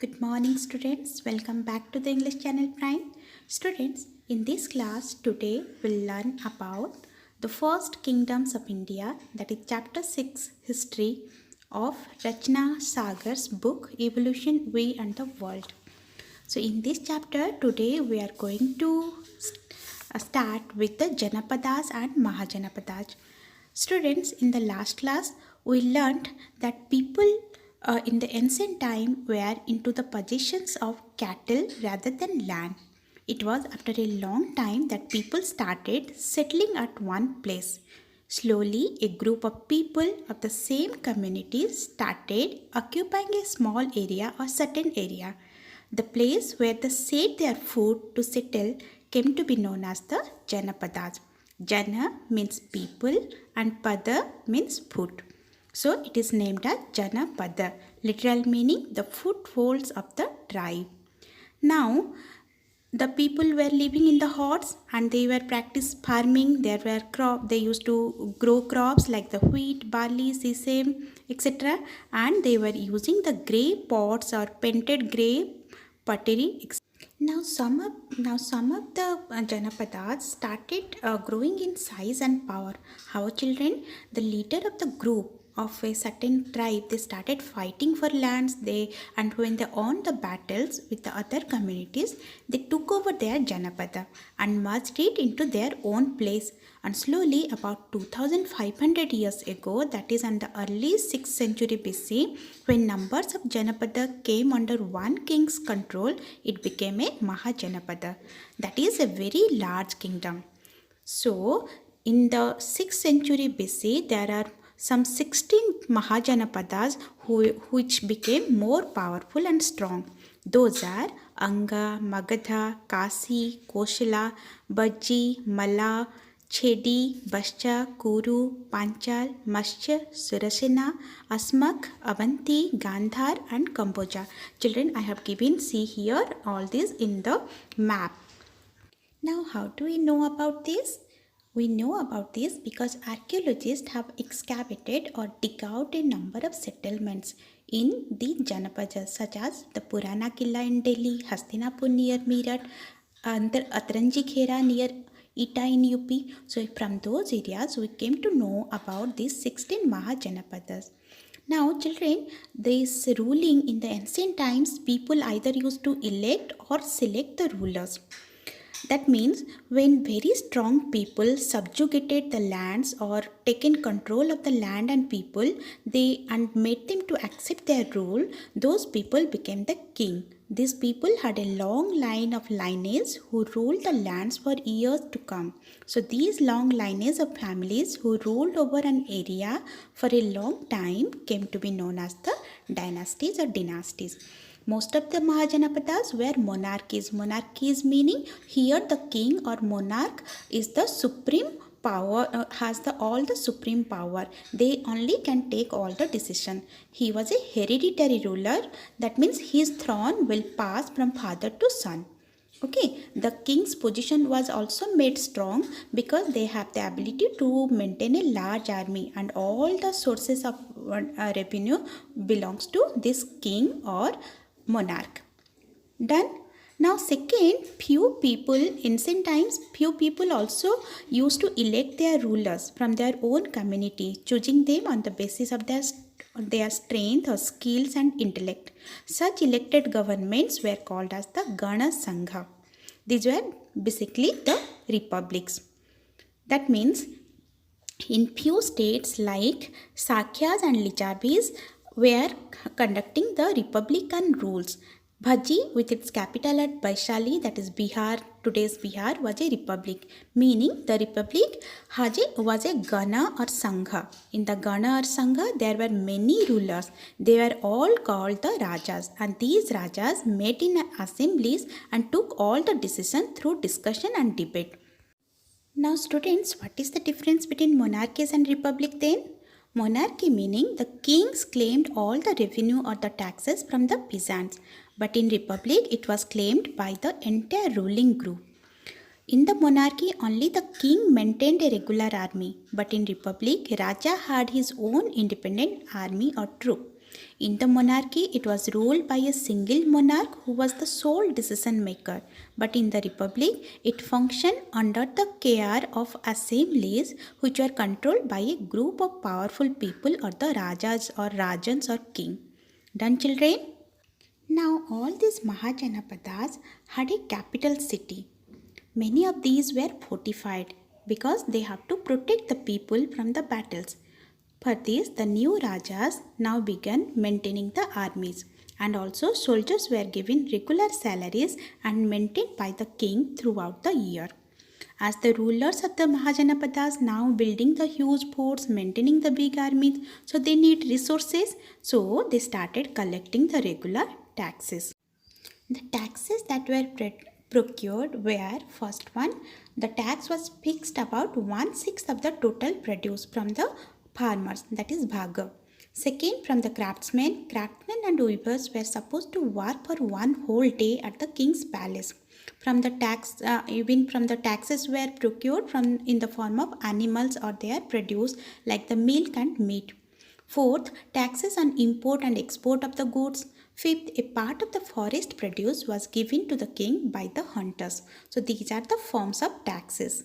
Good morning, students. Welcome back to the English Channel Prime. Students, in this class today we'll learn about the first kingdoms of India, that is chapter 6, history of Rachna Sagar's book Evolution, We and the World. So in this chapter today we are going to start with the Janapadas and Mahajanapadas. Students, in the last class we learned that people in the ancient time were into the possessions of cattle rather than land. It was after a long time that people started settling at one place. Slowly, a group of people of the same community started occupying a small area or certain area. The place where they set their foot to settle came to be known as the Janapadas. Jana means people and Pada means foot. So it is named as Janapada, literal meaning the footholds of the tribe. Now, the people were living in the huts and they were practice farming. They used to grow crops like the wheat, barley, sesame, etc. And they were using the grey pots or painted grey pottery. Now some of the Janapadas started growing in size and power. How children, the leader of the group of a certain tribe, they started fighting for lands. And when they won the battles with the other communities, they took over their Janapada and merged it into their own place. And slowly, about 2500 years ago, that is in the early 6th century BC, when numbers of Janapada came under one king's control, it became a Mahajanapada. That is a very large kingdom. So, in the 6th century BC, there are some 16 Mahajanapadas which became more powerful and strong. Those are Anga, Magadha, Kasi, Koshala, Bajji, Mala, Chedi, Bascha, Kuru, Panchal, Matsya, Surasena, Asmak, Avanti, Gandhar and Kamboja. Children, I have see here all this in the map. Now, how do we know about this? We know about this because archaeologists have excavated or dug out a number of settlements in the Janapadas, such as the Purana Killa in Delhi, Hastinapur near Meerut, and the Atranji Khera near Eta in UP. So from those areas, we came to know about these 16 Mahajanapadas. Now, children, this ruling in the ancient times, people either used to elect or select the rulers. That means when very strong people subjugated the lands or taken control of the land and people, and made them to accept their rule, those people became the king. These people had a long line of lineage who ruled the lands for years to come. So these long lineage of families who ruled over an area for a long time came to be known as the dynasties or dynasties. Most of the Mahajanapadas were monarchies. Monarchies meaning here the king or monarch is the supreme power, has all the supreme power. They only can take all the decision. He was a hereditary ruler. That means his throne will pass from father to son. Okay, the king's position was also made strong because they have the ability to maintain a large army and all the sources of revenue belongs to this king or monarch. Done. Now second, few people, ancient times, few people also used to elect their rulers from their own community, choosing them on the basis of their strength or skills and intellect. Such elected governments were called as the Gana Sangha. These were basically the republics. That means in few states like Sakyas and Lichabis were conducting the republican rules. Bhaji, with its capital at Vaishali, that is Bihar, today's Bihar, was a republic, meaning the republic was a Gana or Sangha. In the Gana or Sangha, there were many rulers. They were all called the Rajas, and these Rajas met in assemblies and took all the decisions through discussion and debate. Now students, what is the difference between monarchies and republic then? Monarchy meaning the kings claimed all the revenue or the taxes from the peasants, but in republic it was claimed by the entire ruling group. In the monarchy only the king maintained a regular army, but in republic Raja had his own independent army or troop. In the monarchy, it was ruled by a single monarch who was the sole decision maker. But in the republic, it functioned under the care of assemblies which were controlled by a group of powerful people or the rajas or rajans or king. Done, children? Now, all these Mahajanapadas had a capital city. Many of these were fortified because they have to protect the people from the battles. For this, the new Rajas now began maintaining the armies, and also soldiers were given regular salaries and maintained by the king throughout the year. As the rulers of the Mahajanapadas now building the huge forts, maintaining the big armies, so they need resources, so they started collecting the regular taxes. The taxes that were procured were first one, the tax was fixed about 1/6 of the total produce from the farmers, that is bhaga. Second, from the craftsmen and weavers were supposed to work for one whole day at the king's palace. From the even from the taxes were procured from in the form of animals or their produce like the milk and meat. Fourth, taxes on import and export of the goods. Fifth, a part of the forest produce was given to the king by the hunters. So these are the forms of taxes.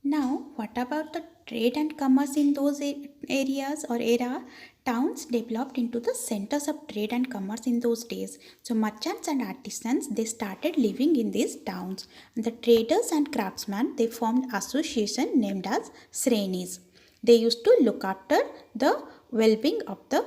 Now, what about the trade and commerce in those areas or era? Towns developed into the centers of trade and commerce in those days. So merchants and artisans, they started living in these towns. The traders and craftsmen, they formed association named as Srenis. They used to look after the well-being of the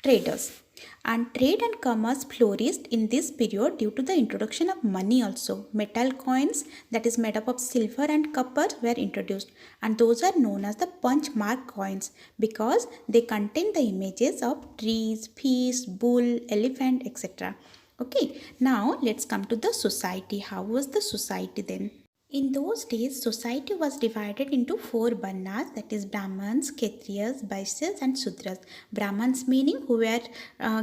traders. And trade and commerce flourished in this period due to the introduction of money also. Metal coins that is made up of silver and copper were introduced, and those are known as the punch mark coins because they contain the images of trees, fish, bull, elephant, etc. Okay, now let's come to the society. How was the society then? In those days, society was divided into four varnas, that is Brahmins, Kshatriyas, Vaishyas and Sudras. Brahmins meaning who were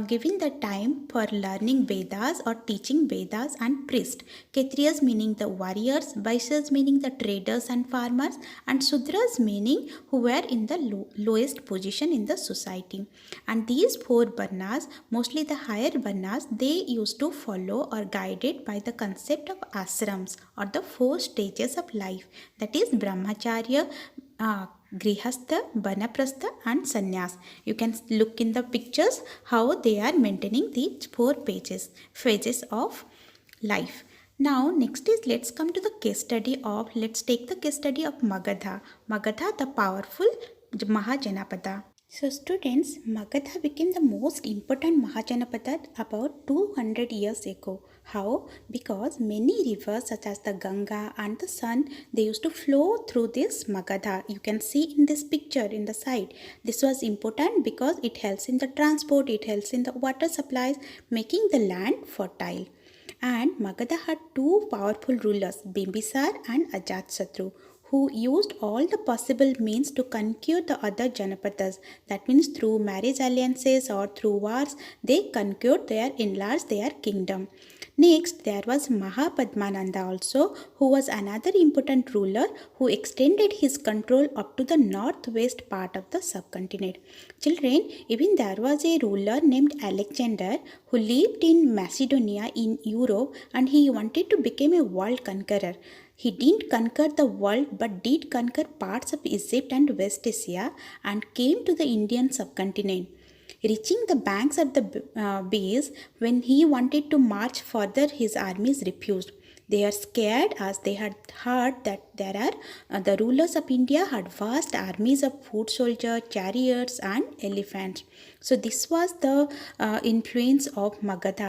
given the time for learning Vedas or teaching Vedas, and priests. Kshatriyas meaning the warriors, Vaishyas meaning the traders and farmers, and Sudras meaning who were in the lowest position in the society. And these four varnas, mostly the higher varnas, they used to follow or guided by the concept of ashrams or the four stages of life, that is brahmacharya, grihastha, vanaprastha and sannyas. You can look in the pictures how they are maintaining these four phases of life. Now next is let's come to the case study of, let's take the case study of Magadha. Magadha, the powerful Mahajanapada. So students, Magadha became the most important Mahajanapada about 200 years ago. How? Because many rivers such as the Ganga and the Sun, they used to flow through this Magadha. You can see in this picture in the side. This was important because it helps in the transport, it helps in the water supplies, making the land fertile. And Magadha had two powerful rulers, Bimbisar and Ajatasattu, who used all the possible means to conquer the other Janapadas. That means through marriage alliances or through wars, they conquered enlarged their kingdom. Next, there was Mahapadmananda also, who was another important ruler who extended his control up to the northwest part of the subcontinent. Children, even there was a ruler named Alexander who lived in Macedonia in Europe, and he wanted to become a world conqueror. He didn't conquer the world but did conquer parts of Egypt and West Asia and came to the Indian subcontinent. Reaching the banks of the base, when he wanted to march further, his armies refused. They are scared as they had heard that the rulers of India had vast armies of foot soldiers, chariots and elephants. So this was the influence of Magadha.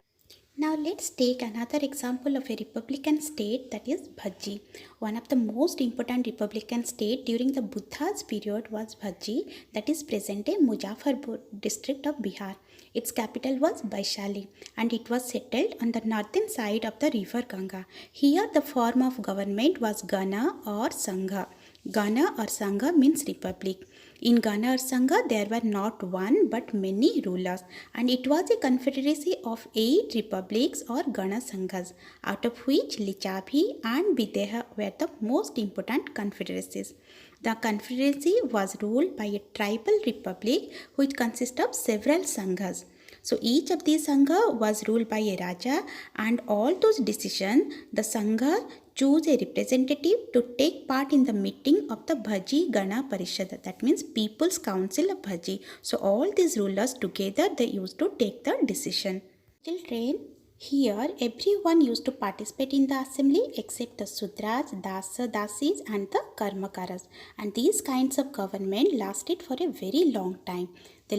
Now let's take another example of a republican state, that is Bhajji. One of the most important republican state during the Buddha's period was Bhajji, that is present-day Muzaffarpur district of Bihar. Its capital was Vaishali and it was settled on the northern side of the river Ganga. Here the form of government was Gana or Sangha. Gana or Sangha means republic. In Gana or Sangha, there were not one but many rulers, and it was a confederacy of 8 republics or Gana Sanghas, out of which Licchavi and Videha were the most important confederacies. The confederacy was ruled by a tribal republic which consists of several Sanghas. So each of these Sangha was ruled by a Raja, and all those decisions the Sangha choose a representative to take part in the meeting of the Bhaji Gana Parishad. That means People's Council of Bhaji. So all these rulers together they used to take the decision. Children, here everyone used to participate in the assembly except the Sudras, Dasa, Dasis and the Karmakaras. And these kinds of government lasted for a very long time. The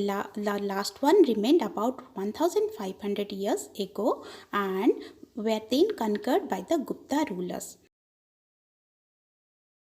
last one remained about 1500 years ago and were then conquered by the Gupta rulers.